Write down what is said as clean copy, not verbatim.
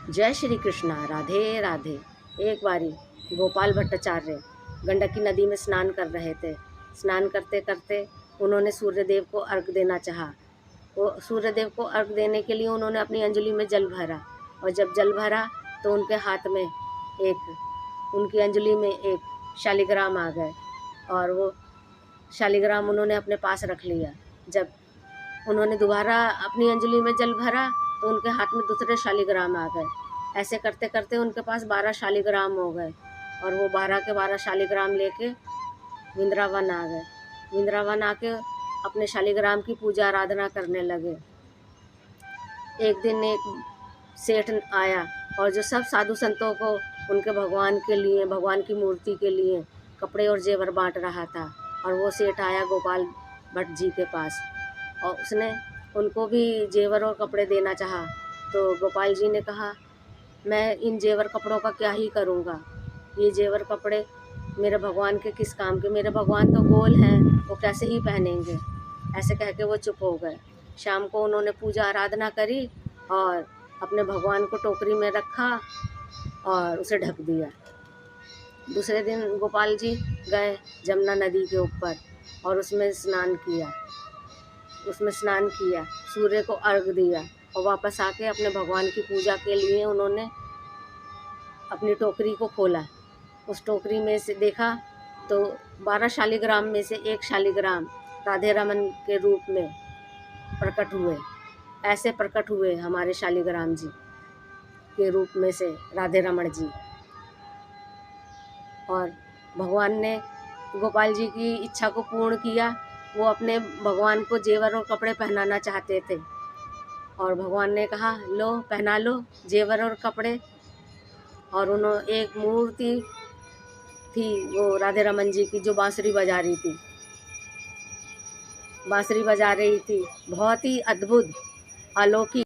जय श्री कृष्णा, राधे राधे। एक बारी गोपाल भट्टाचार्य गंडकी नदी में स्नान कर रहे थे। स्नान करते करते उन्होंने सूर्यदेव को अर्घ देना चाहा। वो सूर्यदेव को अर्घ देने के लिए उन्होंने अपनी अंजलि में जल भरा, और जब जल भरा तो उनके हाथ में उनकी अंजलि में एक शालिग्राम आ गए, और वो शालिग्राम उन्होंने अपने पास रख लिया। जब उन्होंने दोबारा अपनी अंजलि में जल भरा तो उनके हाथ में दूसरे शालिग्राम आ गए। ऐसे करते करते उनके पास 12 शालिग्राम हो गए, और वो 12 के 12 शालिग्राम लेके वृंदावन आ गए। वृंदावन आके अपने शालिग्राम की पूजा आराधना करने लगे। एक दिन एक सेठ आया, और जो सब साधु संतों को उनके भगवान के लिए, भगवान की मूर्ति के लिए कपड़े और जेवर बांट रहा था। और वो सेठ आया गोपाल भट्ट जी के पास, और उसने उनको भी जेवर और कपड़े देना चाहा। तो गोपाल जी ने कहा, मैं इन जेवर कपड़ों का क्या ही करूँगा, ये जेवर कपड़े मेरे भगवान के किस काम के, मेरे भगवान तो गोल हैं, वो कैसे ही पहनेंगे। ऐसे कह के वो चुप हो गए। शाम को उन्होंने पूजा आराधना करी और अपने भगवान को टोकरी में रखा और उसे ढक दिया। दूसरे दिन गोपाल जी गए जमुना नदी के ऊपर और उसमें स्नान किया, सूर्य को अर्घ दिया, और वापस आके अपने भगवान की पूजा के लिए उन्होंने अपनी टोकरी को खोला। उस टोकरी में से देखा तो 12 शालिग्राम में से एक शालिग्राम राधे रमन के रूप में प्रकट हुए। ऐसे प्रकट हुए हमारे शालिग्राम जी के रूप में से राधे रमन जी। और भगवान ने गोपाल जी की इच्छा को पूर्ण किया। वो अपने भगवान को जेवर और कपड़े पहनाना चाहते थे, और भगवान ने कहा, लो पहना लो जेवर और कपड़े। और उन्होंने एक मूर्ति थी वो राधे रमन जी की, जो बांसुरी बजा रही थी, बहुत ही अद्भुत अलौकिक।